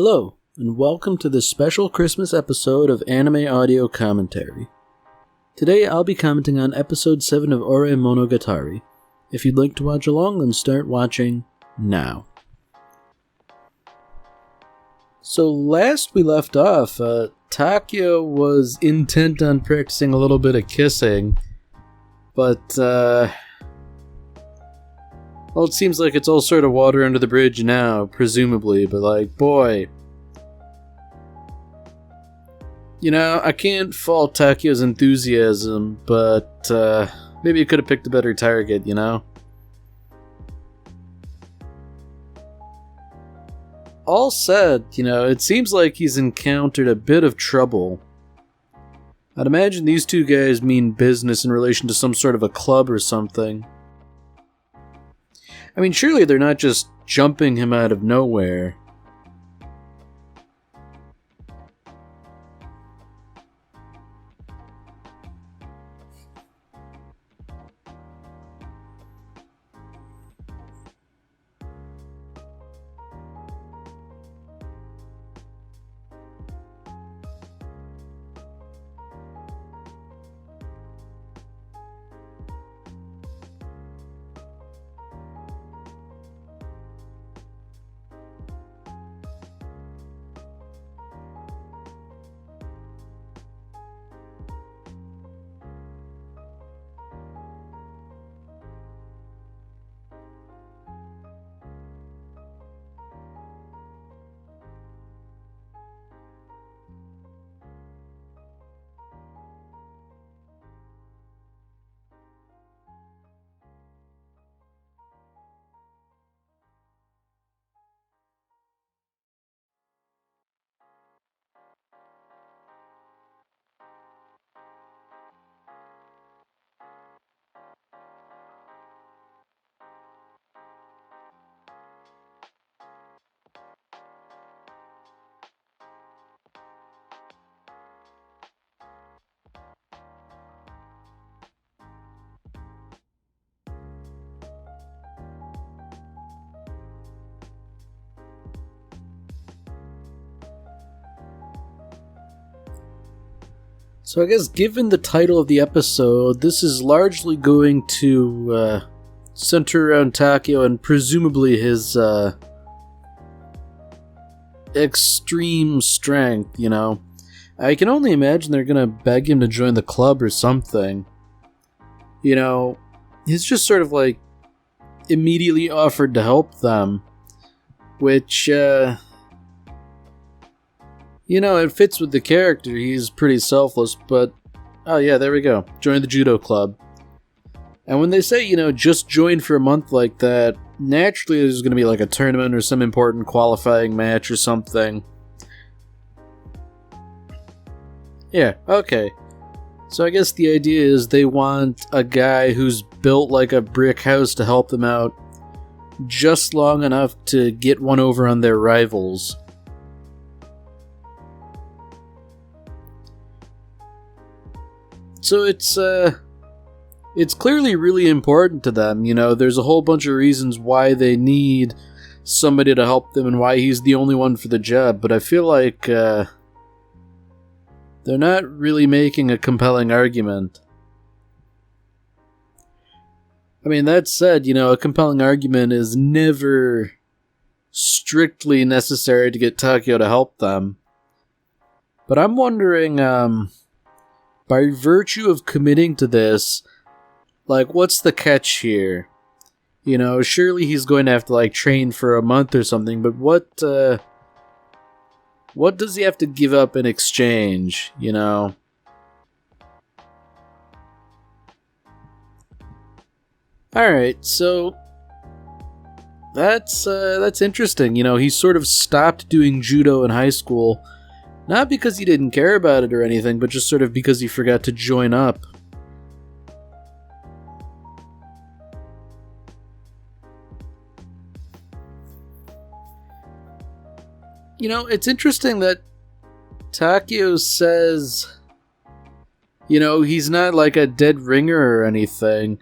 Hello, and welcome to this special Christmas episode of Anime Audio Commentary. Today I'll be commenting on episode 7 of Ore Monogatari. If you'd like to watch along, then start watching now. So last we left off, Takeo was intent on practicing a little bit of kissing, but well, it seems like it's all sort of water under the bridge now, presumably, but boy. You know, I can't fault Takeo's enthusiasm, but maybe he could have picked a better target, you know? All said, it seems like he's encountered a bit of trouble. I'd imagine these two guys mean business in relation to some sort of a club or something. I mean, surely they're not just jumping him out of nowhere. So I guess given the title of the episode, this is largely going to center around Takeo and presumably his extreme strength, I can only imagine they're going to beg him to join the club or something. He's just sort of immediately offered to help them, which, it fits with the character. He's pretty selfless, but oh yeah, there we go. Join the judo club. And when they say, just join for a month like that, naturally there's going to be a tournament or some important qualifying match or something. Yeah, okay. So I guess the idea is they want a guy who's built like a brick house to help them out just long enough to get one over on their rivals. So it's clearly really important to them, there's a whole bunch of reasons why they need somebody to help them and why he's the only one for the job, but I feel like they're not really making a compelling argument. I mean, that said, a compelling argument is never strictly necessary to get Takeo to help them. But I'm wondering, by virtue of committing to this, what's the catch here? Surely he's going to have to, train for a month or something, but what does he have to give up in exchange, Alright, so that's interesting. He sort of stopped doing judo in high school, not because he didn't care about it or anything, but just sort of because he forgot to join up. It's interesting that Takeo says, he's not a dead ringer or anything.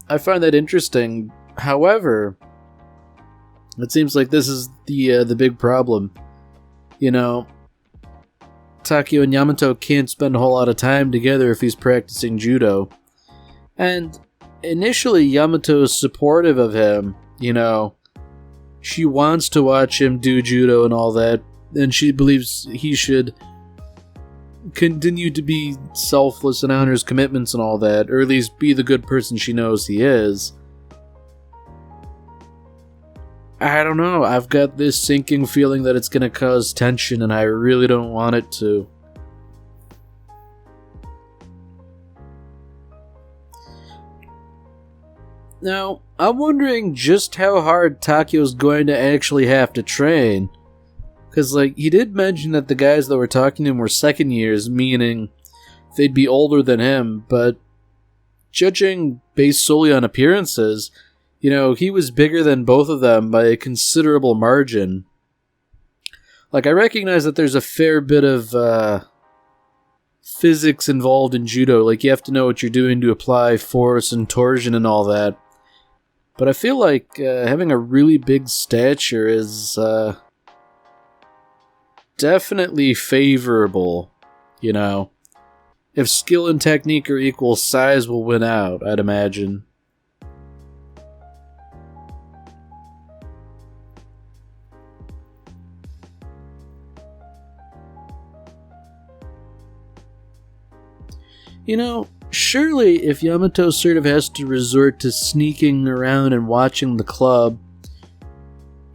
I find that interesting. However, it seems like this is the big problem. you know, Takeo and Yamato can't spend a whole lot of time together if he's practicing judo. And initially, Yamato is supportive of him, you know. She wants to watch him do judo and all that, and she believes he should continue to be selfless and honor his commitments and all that, or at least be the good person she knows he is. I don't know, I've got this sinking feeling that it's gonna cause tension, and I really don't want it to. Now, I'm wondering just how hard Takeo's going to actually have to train. Because, like, he did mention that the guys that were talking to him were second years, meaning they'd be older than him, but judging based solely on appearances, you know, he was bigger than both of them by a considerable margin. Like, I recognize that there's a fair bit of physics involved in judo, like you have to know what you're doing to apply force and torsion and all that. But I feel like having a really big stature is definitely favorable, you know. If skill and technique are equal, size will win out, I'd imagine. You know, surely if Yamato sort of has to resort to sneaking around and watching the club,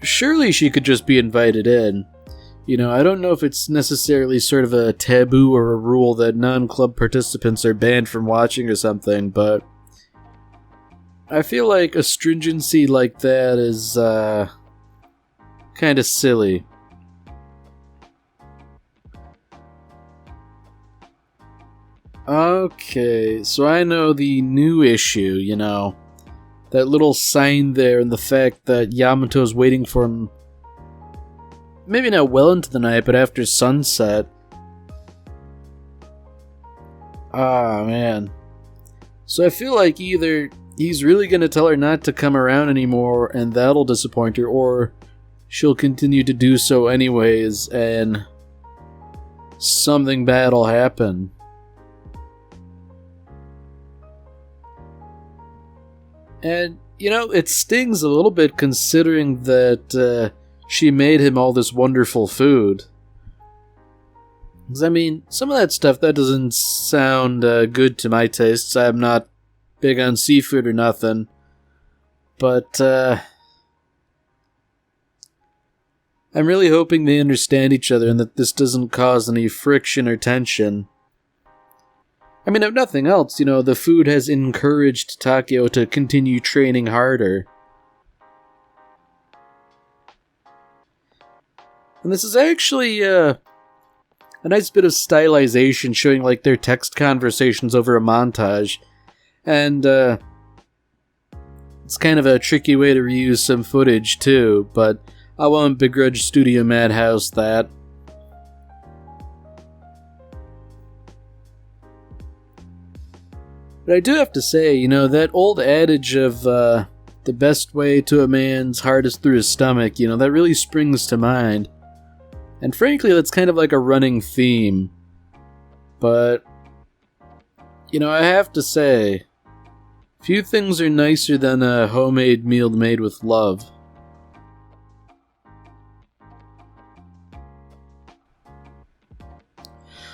surely she could just be invited in. You know, I don't know if it's necessarily sort of a taboo or a rule that non-club participants are banned from watching or something, but I feel like a stringency like that is kind of silly. Okay, so I know the new issue, you know. That little sign there and the fact that Yamato's waiting for him, maybe not well into the night, but after sunset. Ah, man. So I feel like either he's really going to tell her not to come around anymore and that'll disappoint her, or she'll continue to do so anyways and something bad will happen. And, you know, it stings a little bit considering that she made him all this wonderful food. Because, I mean, some of that stuff, that doesn't sound good to my tastes. I'm not big on seafood or nothing. But, I'm really hoping they understand each other and that this doesn't cause any friction or tension. I mean, if nothing else, you know, the food has encouraged Takeo to continue training harder. And this is actually a nice bit of stylization showing, like, their text conversations over a montage. And it's kind of a tricky way to reuse some footage, too, but I won't begrudge Studio Madhouse that. But I do have to say, you know, that old adage of the best way to a man's heart is through his stomach, you know, that really springs to mind. And frankly, that's kind of like a running theme. But, you know, I have to say, few things are nicer than a homemade meal made with love.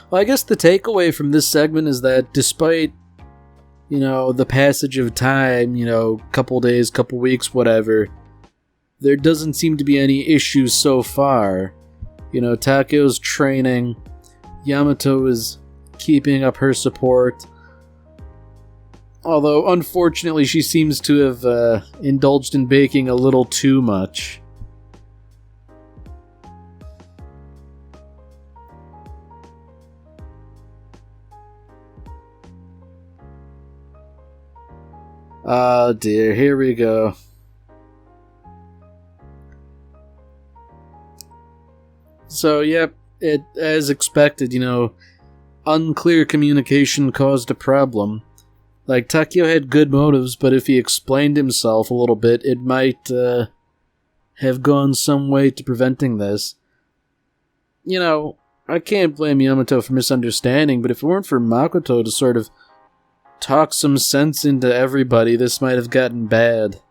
Well, I guess the takeaway from this segment is that despite, you know, the passage of time, you know, couple days, couple weeks, whatever, there doesn't seem to be any issues so far. You know, Takeo's training, Yamato is keeping up her support. Although, unfortunately, she seems to have indulged in baking a little too much. Oh dear, here we go. So, yep, it, as expected, you know, unclear communication caused a problem. Like, Takeo had good motives, but if he explained himself a little bit, it might have gone some way to preventing this. you know, I can't blame Yamato for misunderstanding, but if it weren't for Makoto to sort of talk some sense into everybody, this might have gotten bad.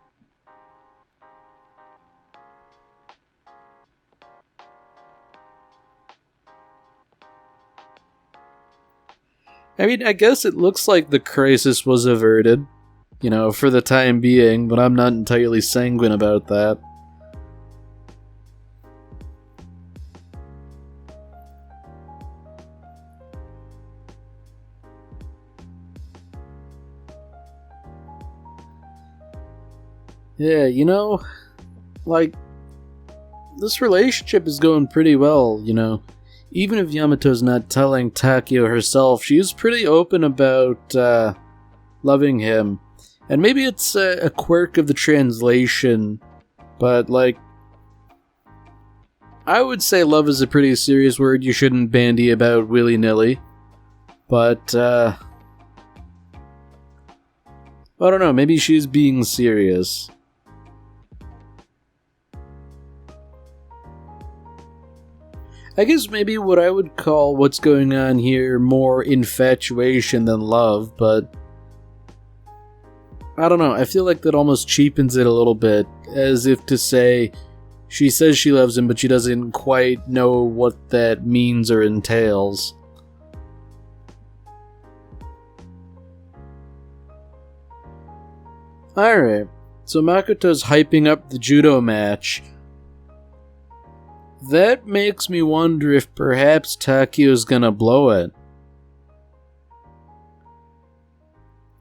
I mean, I guess it looks like the crisis was averted, you know, for the time being, but I'm not entirely sanguine about that. Yeah, you know, like, this relationship is going pretty well, you know. Even if Yamato's not telling Takeo herself, she's pretty open about loving him. And maybe it's a quirk of the translation, but like, I would say love is a pretty serious word you shouldn't bandy about willy-nilly. But, I don't know, maybe she's being serious. I guess maybe what I would call what's going on here more infatuation than love, but I don't know, I feel like that almost cheapens it a little bit, as if to say she says she loves him, but she doesn't quite know what that means or entails. Alright, so Makoto's hyping up the judo match. That makes me wonder if perhaps Takeo's gonna blow it.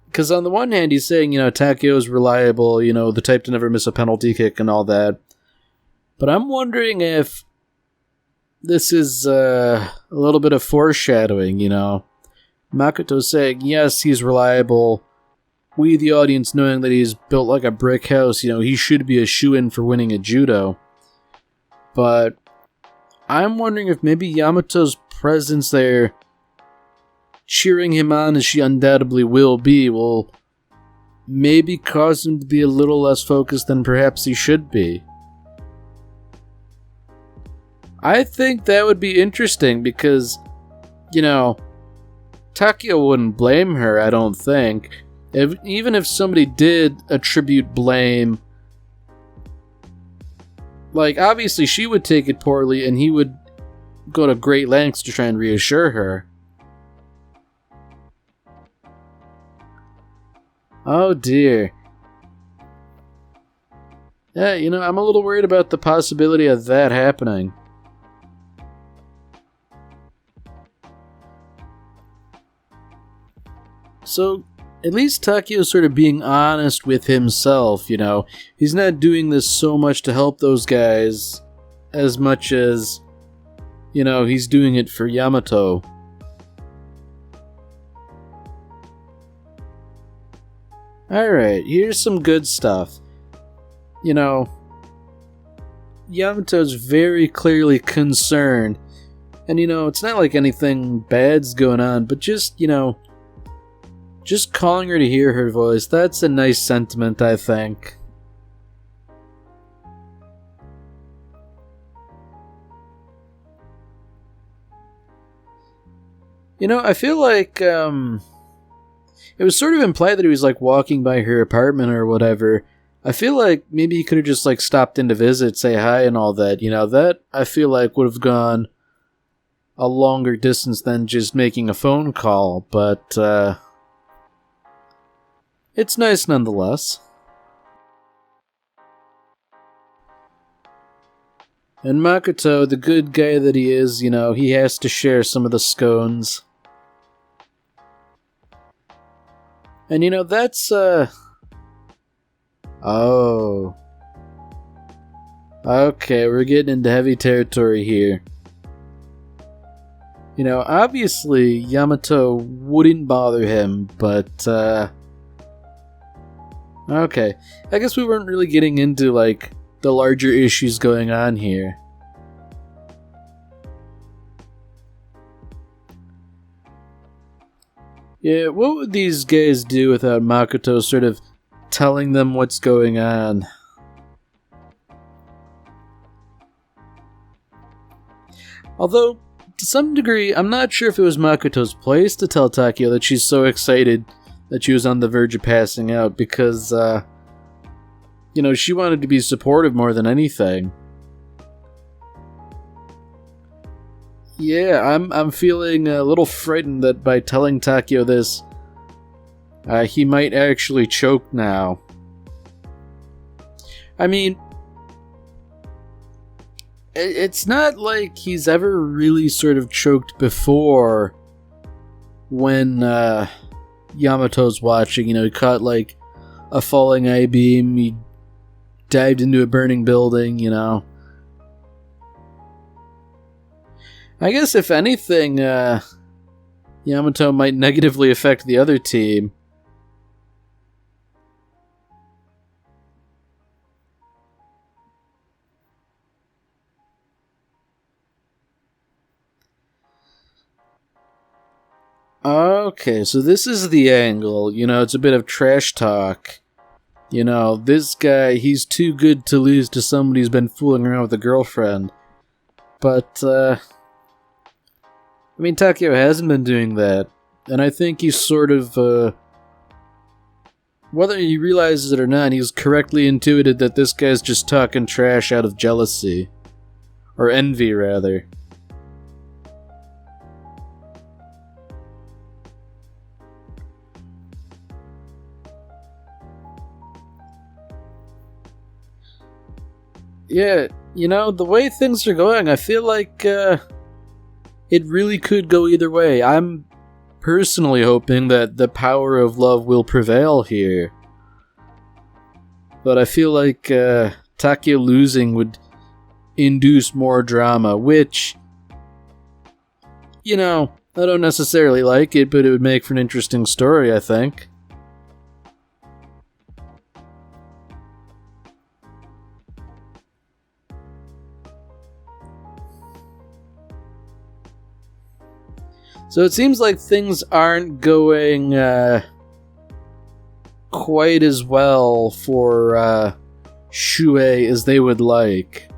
Because on the one hand, he's saying, you know, Takeo's reliable, you know, the type to never miss a penalty kick and all that. But I'm wondering if this is a little bit of foreshadowing, you know. Makoto's saying, yes, he's reliable. We, the audience, knowing that he's built like a brick house, you know, he should be a shoo-in for winning a judo. But I'm wondering if maybe Yamato's presence there, cheering him on as she undoubtedly will be, will maybe cause him to be a little less focused than perhaps he should be. I think that would be interesting because, you know, Takeo wouldn't blame her, I don't think. Even if somebody did attribute blame, like, obviously she would take it poorly and he would go to great lengths to try and reassure her. Oh dear. Yeah, you know, I'm a little worried about the possibility of that happening. So, at least Takeo's sort of being honest with himself, you know. He's not doing this so much to help those guys as much as, you know, he's doing it for Yamato. Alright, here's some good stuff. You know, Yamato's very clearly concerned. And, you know, it's not like anything bad's going on, but just, you know, just calling her to hear her voice, that's a nice sentiment, I think. You know, I feel like, it was sort of implied that he was, like, walking by her apartment or whatever. I feel like maybe he could have just, like, stopped in to visit, say hi and all that. You know, that, I feel like, would have gone a longer distance than just making a phone call, but, it's nice nonetheless. And Makoto, the good guy that he is, you know, he has to share some of the scones. And you know, that's, oh. Okay, we're getting into heavy territory here. You know, obviously, Yamato wouldn't bother him, but, okay. I guess we weren't really getting into, like, the larger issues going on here. Yeah, what would these guys do without Makoto sort of telling them what's going on? Although, to some degree, I'm not sure if it was Makoto's place to tell Takio that she's so excited that she was on the verge of passing out because, she wanted to be supportive more than anything. Yeah, I'm feeling a little frightened that by telling Takio this, he might actually choke now. I mean, it's not like he's ever really sort of choked before when Yamato's watching. He caught like a falling I-beam, he dived into a burning building, I guess if anything, Yamato might negatively affect the other team. Okay, so this is the angle. It's a bit of trash talk. This guy, he's too good to lose to somebody who's been fooling around with a girlfriend. But, Takio hasn't been doing that. And I think he's sort of, whether he realizes it or not, he's correctly intuited that this guy's just talking trash out of jealousy. Or envy, rather. Yeah, the way things are going, I feel like it really could go either way. I'm personally hoping that the power of love will prevail here. But I feel like Takio losing would induce more drama, which, I don't necessarily like it, but it would make for an interesting story, I think. So it seems like things aren't going quite as well for Shuei as they would like.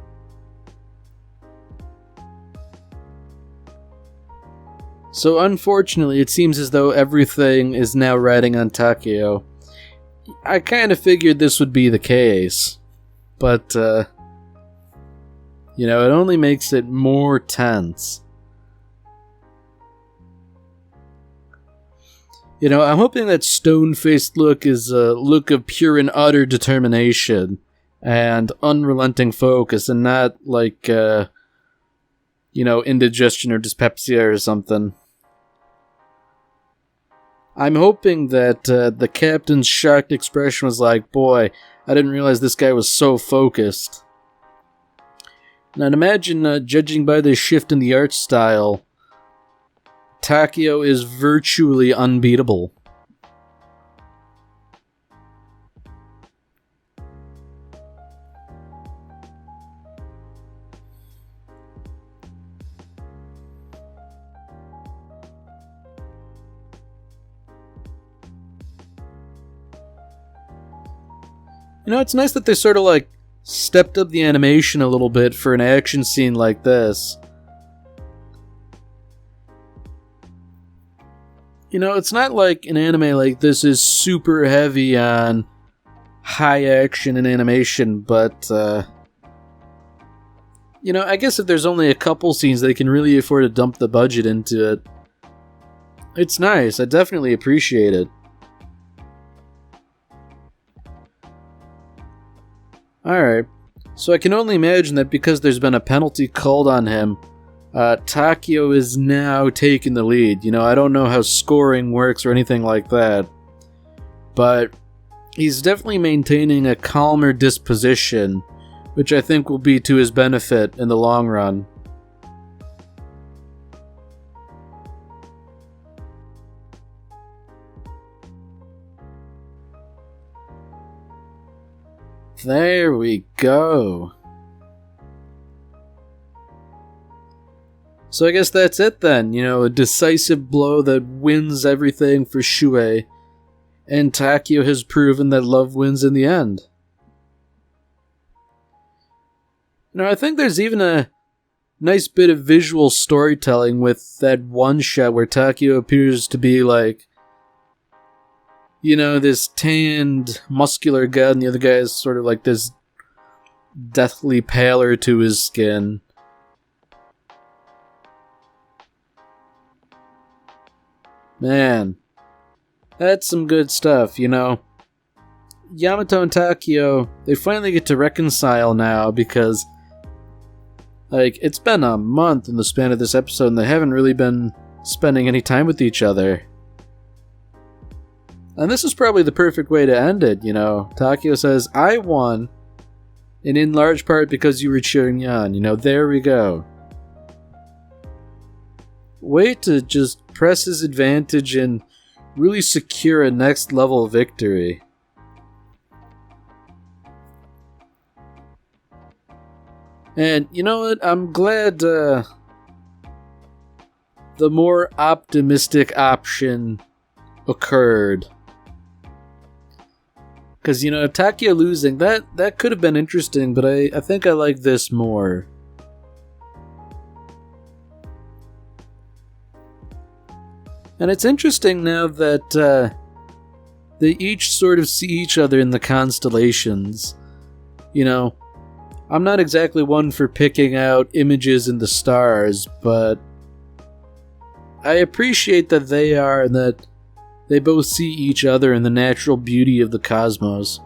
So unfortunately, it seems as though everything is now riding on Takio. I kind of figured this would be the case, but, it only makes it more tense. I'm hoping that stone-faced look is a look of pure and utter determination and unrelenting focus and not like, indigestion or dyspepsia or something. I'm hoping that the captain's shocked expression was like, boy, I didn't realize this guy was so focused. Now, imagine, judging by the shift in the art style, Takio is virtually unbeatable. It's nice that they sort of like stepped up the animation a little bit for an action scene like this. It's not like an anime like this is super heavy on high action and animation, but, I guess if there's only a couple scenes they can really afford to dump the budget into it. It's nice, I definitely appreciate it. Alright, so I can only imagine that because there's been a penalty called on him, Takio is now taking the lead. I don't know how scoring works or anything like that, but he's definitely maintaining a calmer disposition, which I think will be to his benefit in the long run. There we go. So I guess that's it then, a decisive blow that wins everything for Shuei, and Takio has proven that love wins in the end. I think there's even a nice bit of visual storytelling with that one shot where Takio appears to be like, this tanned, muscular guy, and the other guy is sort of like this deathly pallor to his skin. Man, that's some good stuff, Yamato and Takio, they finally get to reconcile now because, it's been a month in the span of this episode and they haven't really been spending any time with each other. And this is probably the perfect way to end it, Takio says, I won, and in large part because you were cheering me on, there we go. Way to just press his advantage and really secure a next level victory. And you know what? I'm glad the more optimistic option occurred. Because, Takio losing, that could have been interesting, but I think I like this more. And it's interesting now that they each sort of see each other in the constellations. I'm not exactly one for picking out images in the stars, but I appreciate that they are and that they both see each other in the natural beauty of the cosmos.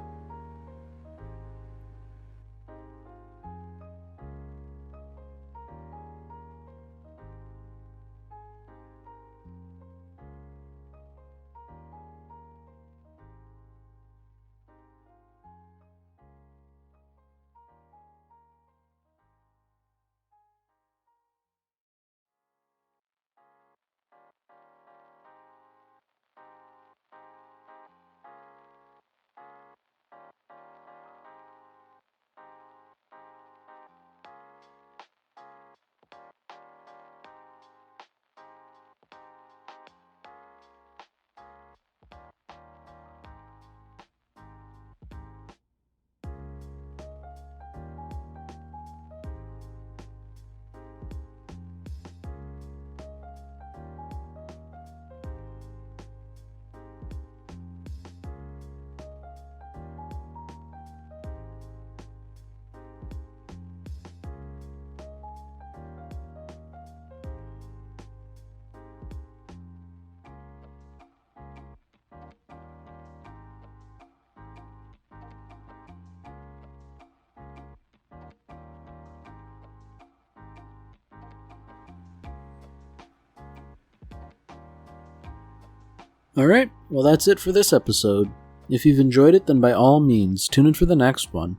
Alright, well that's it for this episode. If you've enjoyed it, then by all means, tune in for the next one.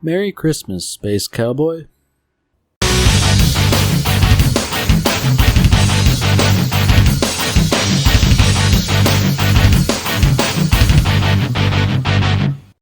Merry Christmas, Space Cowboy.